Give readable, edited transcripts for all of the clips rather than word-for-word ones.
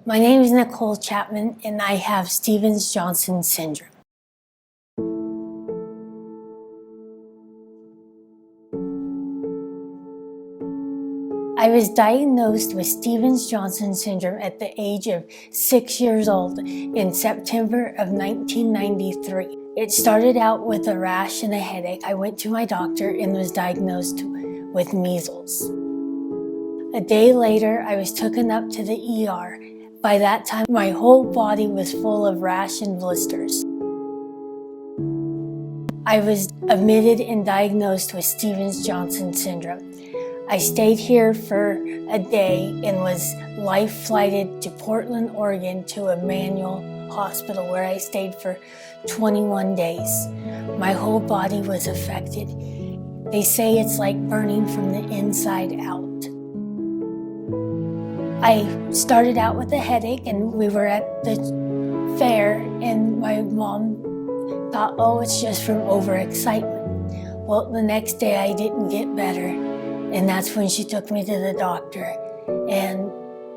My name is Nicole Chapman, and I have Stevens-Johnson syndrome. I was diagnosed with Stevens-Johnson syndrome at the age of 6 years old in September of 1993. It started out with a rash and a headache. I went to my doctor and was diagnosed with measles. A day later, I was taken up to the ER. By that time, my whole body was full of rash and blisters. I was admitted and diagnosed with Stevens-Johnson syndrome. I stayed here for a day and was life-flighted to Portland, Oregon to Emmanuel Hospital, where I stayed for 21 days. My whole body was affected. They say it's like burning from the inside out. I started out with a headache, and we were at the fair, and my mom thought, oh, it's just from overexcitement. Well, the next day I didn't get better, and that's when she took me to the doctor. And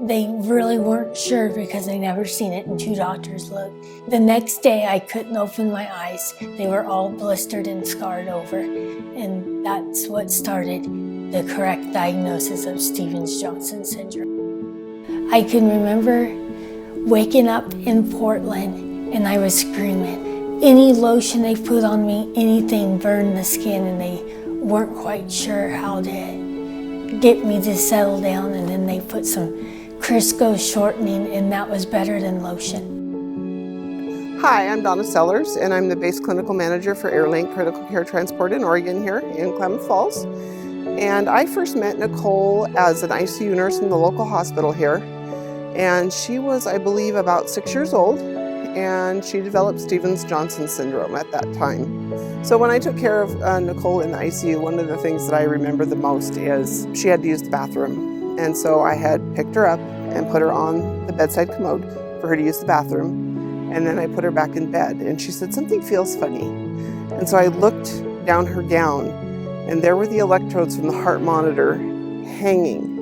they really weren't sure because they never seen it, and 2 doctors looked. The next day I couldn't open my eyes. They were all blistered and scarred over, and that's what started the correct diagnosis of Stevens-Johnson syndrome. I can remember waking up in Portland and I was screaming. Any lotion they put on me, anything burned the skin, and they weren't quite sure how to get me to settle down, and then they put some Crisco shortening, and that was better than lotion. Hi, I'm Donna Sellers, and I'm the base clinical manager for AirLink Critical Care Transport in Oregon here in Klamath Falls. And I first met Nicole as an ICU nurse in the local hospital here. And she was, I believe, about 6 years old, and she developed Stevens-Johnson syndrome at that time. So when I took care of Nicole in the ICU, one of the things that I remember the most is she had to use the bathroom. And so I had picked her up and put her on the bedside commode for her to use the bathroom. And then I put her back in bed, and she said, something feels funny. And so I looked down her gown, and there were the electrodes from the heart monitor hanging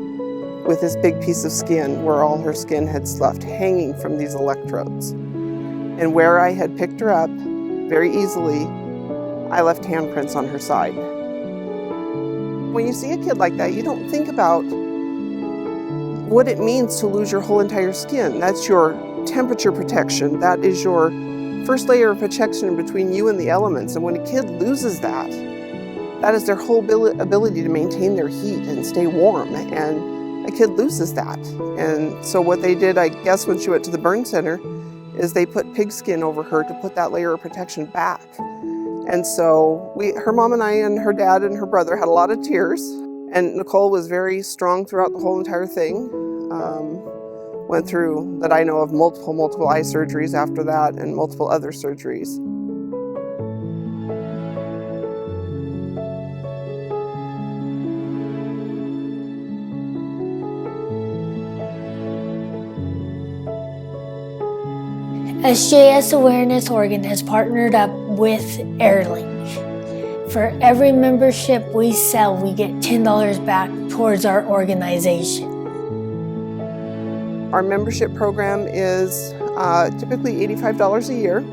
with this big piece of skin where all her skin had sloughed, hanging from these electrodes. And where I had picked her up, very easily, I left handprints on her side. When you see a kid like that, you don't think about what it means to lose your whole entire skin. That's your temperature protection. That is your first layer of protection between you and the elements. And when a kid loses that, that is their whole ability to maintain their heat and stay warm. And a kid loses that. And so what they did, I guess, when she went to the burn center, is they put pig skin over her to put that layer of protection back. And so her mom and I and her dad and her brother had a lot of tears. And Nicole was very strong throughout the whole entire thing. Went through, that I know of, multiple eye surgeries after that and multiple other surgeries. SJS Awareness Oregon has partnered up with AirLink. For every membership we sell, we get $10 back towards our organization. Our membership program is typically $85 a year.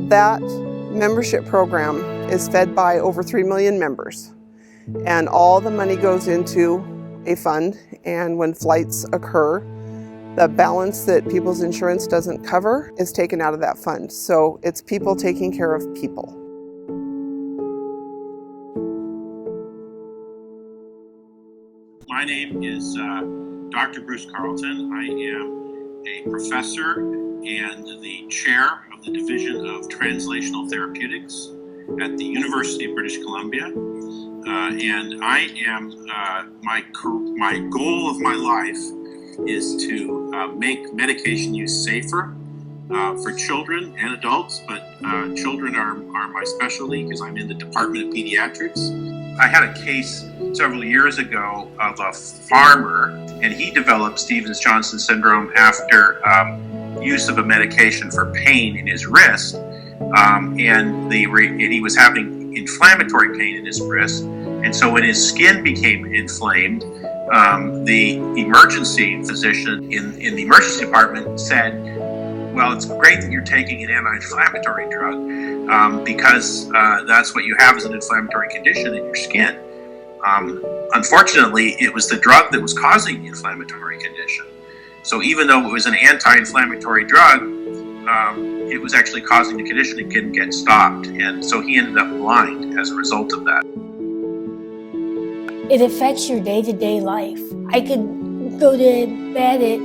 That membership program is fed by over 3 million members. And all the money goes into a fund, and when flights occur, the balance that people's insurance doesn't cover is taken out of that fund. So it's people taking care of people. My name is Dr. Bruce Carlton. I am a professor and the chair of the Division of Translational Therapeutics at the University of British Columbia. And I am, my goal of my life is to make medication use safer for children and adults, but children are my specialty because I'm in the Department of Pediatrics. I had a case several years ago of a farmer, and he developed Stevens-Johnson syndrome after use of a medication for pain in his wrist, and he was having inflammatory pain in his wrist, and so when his skin became inflamed, the emergency physician in the emergency department said, well, it's great that you're taking an anti-inflammatory drug because that's what you have is an inflammatory condition in your skin. Unfortunately, it was the drug that was causing the inflammatory condition. So even though it was an anti-inflammatory drug, it was actually causing the condition and couldn't get stopped. And so he ended up blind as a result of that. It affects your day-to-day life. I could go to bed at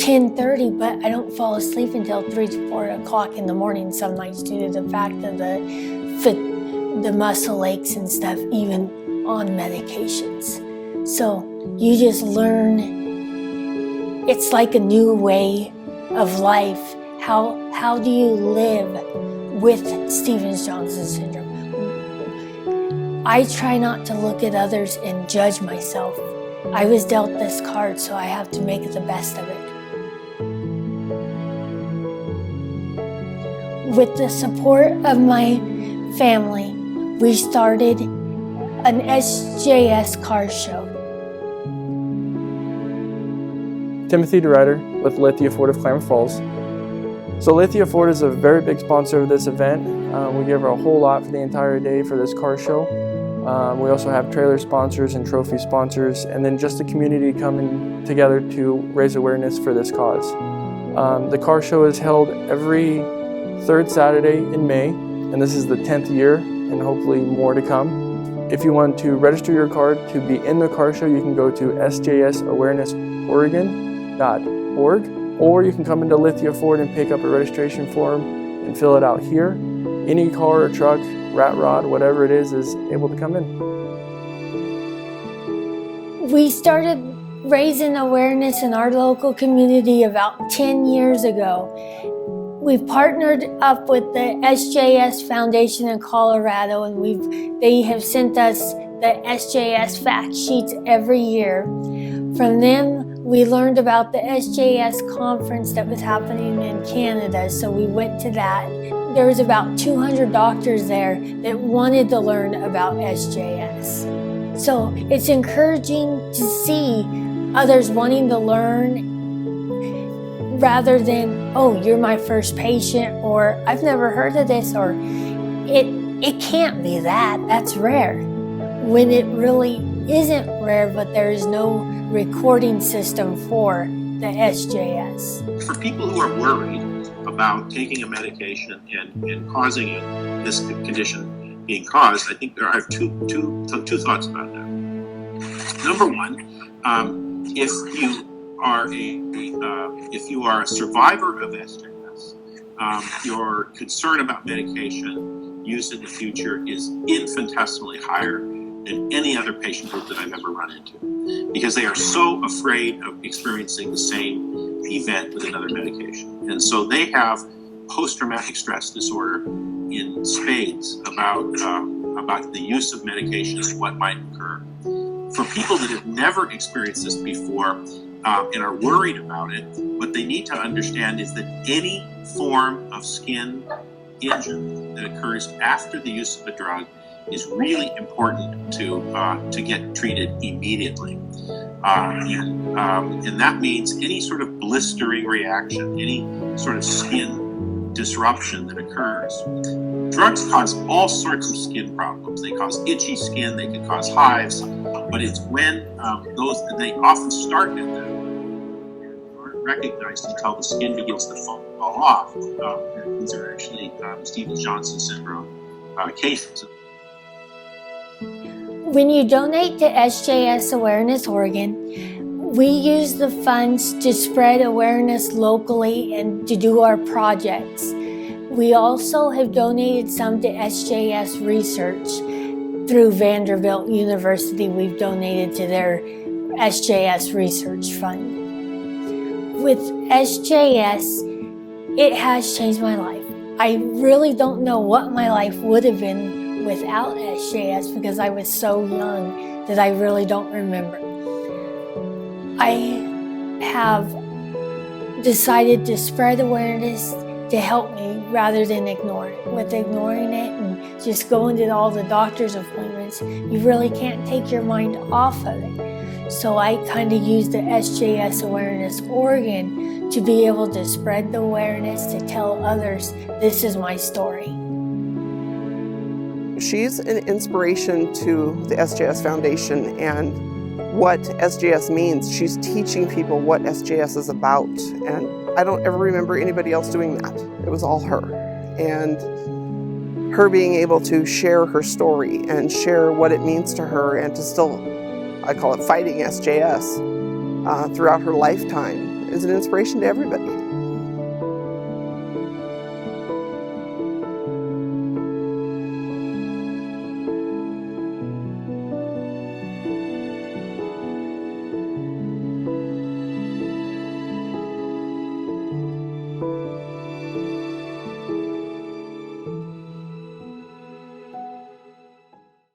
10:30, but I don't fall asleep until 3 to 4 o'clock in the morning some nights due to the fact of the muscle aches and stuff, even on medications. So you just learn, it's like a new way of life. How do you live with Stevens-Johnson syndrome? I try not to look at others and judge myself. I was dealt this card, so I have to make the best of it. With the support of my family, we started an SJS car show. Timothy DeRuyter with Lithia Ford of Klamath Falls. So Lithia Ford is a very big sponsor of this event. We give a whole lot for the entire day for this car show. We also have trailer sponsors and trophy sponsors, and then just the community coming together to raise awareness for this cause. The car show is held every third Saturday in May, and this is the 10th year, and hopefully more to come. If you want to register your card to be in the car show, you can go to sjsawarenessoregon.org, or you can come into Lithia Ford and pick up a registration form and fill it out here. Any car or truck, rat rod, whatever it is able to come in. We started raising awareness in our local community about 10 years ago. We've partnered up with the SJS Foundation in Colorado, and they have sent us the SJS fact sheets every year. From them, we learned about the SJS conference that was happening in Canada, so we went to that. There was about 200 doctors there that wanted to learn about SJS. So it's encouraging to see others wanting to learn rather than, oh, you're my first patient, or I've never heard of this, or it can't be that, that's rare. When it really isn't rare, but there is no recording system for the SJS. For people who are worried about taking a medication and causing this condition being caused, I think I have two thoughts about that. Number one, if you are a survivor of SJS, your concern about medication use in the future is infinitesimally higher than any other patient group that I've ever run into, because they are so afraid of experiencing the same event with another medication. And so they have post-traumatic stress disorder in spades about the use of medication and what might occur. For people that have never experienced this before and are worried about it, what they need to understand is that any form of skin injury that occurs after the use of a drug is really important to get treated immediately. And that means any sort of blistering reaction, any sort of skin disruption that occurs. Drugs cause all sorts of skin problems. They cause itchy skin, they can cause hives, but it's when they often start at them and aren't recognized until the skin begins to fall off. These are actually Stevens-Johnson syndrome cases. When you donate to SJS Awareness Oregon, we use the funds to spread awareness locally and to do our projects. We also have donated some to SJS Research through Vanderbilt University. We've donated to their SJS Research Fund. With SJS, it has changed my life. I really don't know what my life would have been without SJS because I was so young that I really don't remember. I have decided to spread awareness to help me rather than ignore it. With ignoring it and just going to all the doctor's appointments, you really can't take your mind off of it. So I kind of used the SJS Awareness Oregon to be able to spread the awareness, to tell others, this is my story. She's an inspiration to the SJS Foundation and what SJS means. She's teaching people what SJS is about. And I don't ever remember anybody else doing that. It was all her. And her being able to share her story and share what it means to her and to still, I call it fighting SJS, throughout her lifetime is an inspiration to everybody.